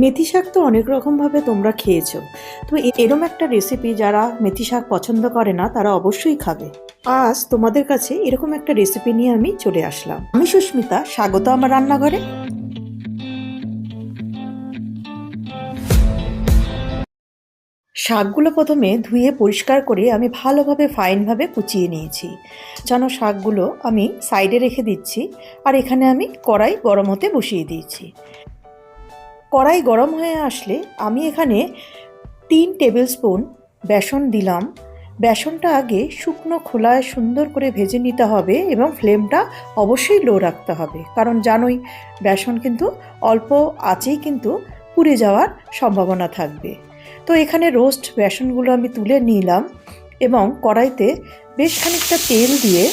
মেথি শাক তো অনেক রকমভাবে তোমরা খেয়েছো। তো এরম একটা রেসিপি যারা মেথি শাক পছন্দ করে না তারা অবশ্যই খাবে। আজ তোমাদের কাছে এরকম একটা রেসিপি নিয়ে আমি চলে আসলাম। আমি সুস্মিতা, স্বাগত আমার রান্নাঘরে। শাকগুলো প্রথমে ধুয়ে পরিষ্কার করে আমি ভালোভাবে ফাইনভাবে কুচিয়ে নিয়েছি। যেন শাকগুলো আমি সাইডে রেখে দিচ্ছি, আর এখানে আমি কড়াই গরম হতে বসিয়ে দিয়েছি। কড়াই গরম হয়ে আসলে আমি এখানে 3 টেবিল স্পুন বেসন দিলাম। বেসনটা আগে শুকনো খোলায় সুন্দর করে ভেজে নিতে হবে এবং ফ্লেমটা অবশ্যই লো রাখতে হবে, কারণ জানোই বেসন কিন্তু অল্প আঁচেই কিন্তু পুড়ে যাওয়ার সম্ভাবনা থাকবে। তো এখানে রোস্ট বেসনগুলো আমি তুলে নিলাম এবং কড়াইতে বেশ খানিকটা তেল দিয়ে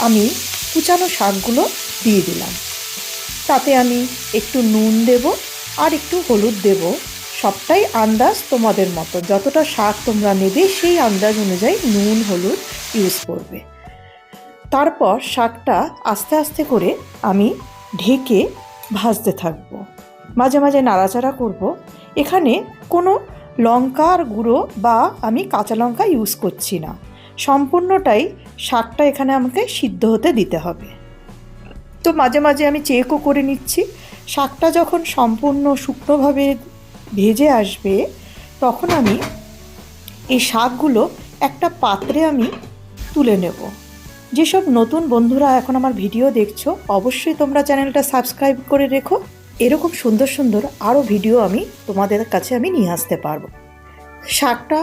আমি কুচানো শাকগুলো দিয়ে দিলাম। তাতে আমি একটু নুন দেব আর একটু হলুদ দেব। সবটাই আন্দাজ তোমাদের মতো, যতটা শাক তোমরা নেবে সেই আন্দাজ অনুযায়ী নুন হলুদ ইউজ করবে। তারপর শাকটা আস্তে আস্তে করে আমি ঢেকে ভাজতে থাকবো, মাঝে মাঝে নাড়াচাড়া করব। এখানে কোনো লঙ্কার গুঁড়ো বা আমি কাঁচা লঙ্কা ইউজ করছি না, সম্পূর্ণটাই শাকটা এখানে আমাকে সিদ্ধ হতে দিতে হবে। তো মাঝে মাঝে আমি চেকও করে নিচ্ছি। শাকটা যখন সম্পূর্ণ শুকনোভাবে ভেজে আসবে তখন আমি এই শাকগুলো একটা পাত্রে আমি তুলে নেব। যেসব নতুন বন্ধুরা এখন আমার ভিডিও দেখছো, অবশ্যই তোমরা চ্যানেলটা সাবস্ক্রাইব করে রেখো। এরকম সুন্দর সুন্দর আরও ভিডিও আমি তোমাদের কাছে নিয়ে আসতে পারবো। শাকটা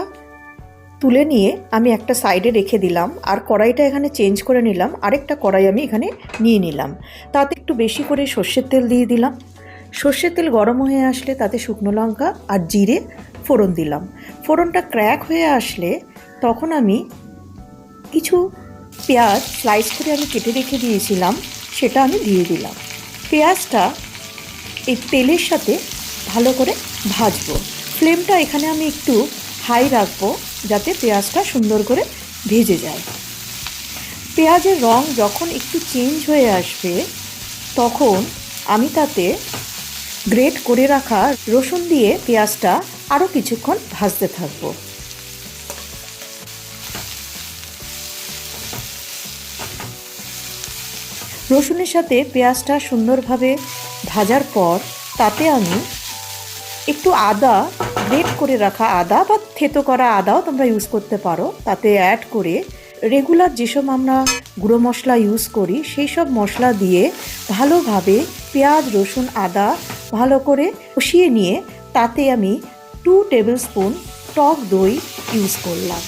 তুলে নিয়ে আমি একটা সাইডে রেখে দিলাম, আর কড়াইটা এখানে চেঞ্জ করে নিলাম। আরেকটা কড়াই আমি এখানে নিয়ে নিলাম, তাতে একটু বেশি করে সর্ষের তেল দিয়ে দিলাম। সর্ষের তেল গরম হয়ে আসলে তাতে শুকনো লঙ্কা আর জিরে ফোড়ন দিলাম। ফোড়নটা ক্র্যাক হয়ে আসলে তখন আমি কিছু পেঁয়াজ স্লাইস করে আমি কেটে রেখে দিয়েছিলাম, সেটা আমি দিয়ে দিলাম। পেঁয়াজটা এই তেলের সাথে ভালো করে ভাজবো। ফ্লেমটা এখানে আমি একটু হাই রাখবো যাতে পেঁয়াজটা সুন্দর করে ভেজে যায়। পেঁয়াজের রং যখন একটু চেঞ্জ হয়ে আসবে তখন আমি তাতে গ্রেট করে রাখা রসুন দিয়ে পেঁয়াজটা আরও কিছুক্ষণ ভাজতে থাকবো। রসুনের সাথে পেঁয়াজটা সুন্দরভাবে ভাজার পর তাতে আমি একটু আদা, গ্রেট করে রাখা আদা বা থেতো করা আদাও তোমরা ইউজ করতে পারো, তাতে অ্যাড করে রেগুলার যেসব আমরা গুঁড়ো মশলা ইউজ করি সেই সব মশলা দিয়ে ভালোভাবে পেঁয়াজ রসুন আদা ভালো করে কষিয়ে নিয়ে তাতে আমি 2 টেবিল স্পুন টক দই ইউজ করলাম।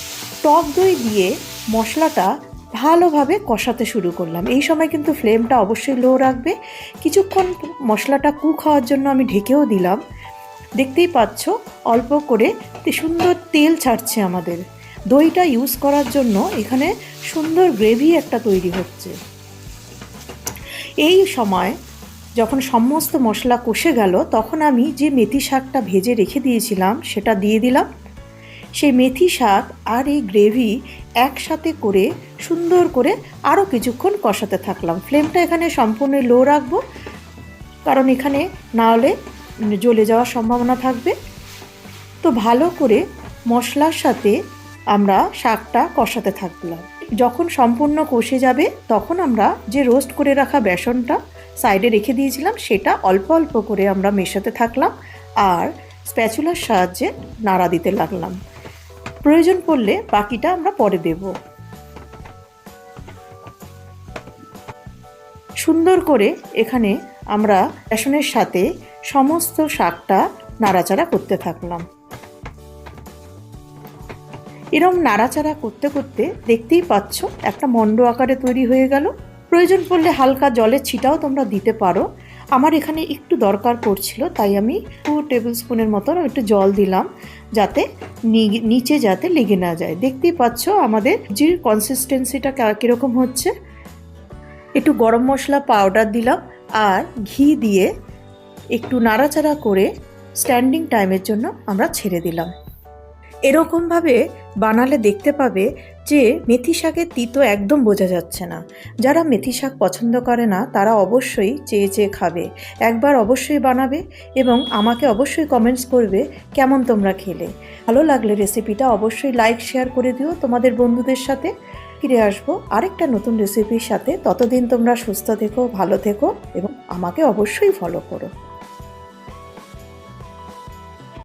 টক দই দিয়ে মশলাটা ভালোভাবে কষাতে শুরু করলাম। এই সময় কিন্তু ফ্লেমটা অবশ্যই লো রাখবে। কিছুক্ষণ মশলাটা কুক হওয়ার জন্য আমি ঢেকেও দিলাম। দেখতেই পাচ্ছ অল্প করে সুন্দর তেল ছাড়ছে আমাদের। দইটা ইউজ করার জন্য এখানে সুন্দর গ্রেভি একটা তৈরি হচ্ছে। এই সময় যখন সমস্ত মশলা কষে গেল তখন আমি যে মেথি শাকটা ভেজে রেখে দিয়েছিলাম সেটা দিয়ে দিলাম। সেই মেথি শাক আর এই গ্রেভি একসাথে করে সুন্দর করে আরও কিছুক্ষণ কষাতে থাকলাম। ফ্লেমটা এখানে সম্পূর্ণ লো রাখবো, কারণ এখানে না হলে জ্বলে যাওয়ার সম্ভাবনা থাকবে। তো ভালো করে মশলার সাথে আমরা শাকটা কষাতে থাকলাম। যখন সম্পূর্ণ কষে যাবে তখন আমরা যে রোস্ট করে রাখা বেসনটা সাইডে রেখে দিয়েছিলাম সেটা অল্প অল্প করে আমরা মেশাতে থাকলাম আর স্প্যাচুলার সাহায্যে নাড়া দিতে লাগলাম। প্রয়োজন পড়লে বাকিটা আমরা পরে দেব। সুন্দর করে এখানে আমরা বেসনের সাথে সমস্ত শাকটা নাড়াচাড়া করতে থাকলাম। এরম নাড়াচাড়া করতে করতে দেখতেই পাচ্ছ একটা মণ্ড আকারে তৈরি হয়ে গেল। প্রয়োজন পড়লে হালকা জলের ছিটাও তোমরা দিতে পারো। আমার এখানে একটু দরকার পড়ছিল তাই আমি 2 টেবিল স্পুনের মতন একটু জল দিলাম যাতে নিচে যাতে লেগে না যায়। দেখতেই পাচ্ছ আমাদের যে কনসিস্টেন্সিটা কীরকম হচ্ছে। একটু গরম মশলা পাউডার দিলাম আর ঘি দিয়ে একটু নাড়াচাড়া করে স্ট্যান্ডিং টাইমের জন্য আমরা ছেড়ে দিলাম। এরকমভাবে বানালে দেখতে পাবে যে মেথি শাকের তিতো একদম বোঝা যাচ্ছে না। যারা মেথি শাক পছন্দ করে না তারা অবশ্যই চেয়ে চেয়ে খাবে। একবার অবশ্যই বানাবে এবং আমাকে অবশ্যই কমেন্টস করবে কেমন তোমরা খেলে। ভালো লাগলে রেসিপিটা অবশ্যই লাইক শেয়ার করে দিও তোমাদের বন্ধুদের সাথে। ফিরে আসবো আরেকটা নতুন রেসিপির সাথে। ততদিন তোমরা সুস্থ থেকো, ভালো থেকো এবং আমাকে অবশ্যই ফলো করো।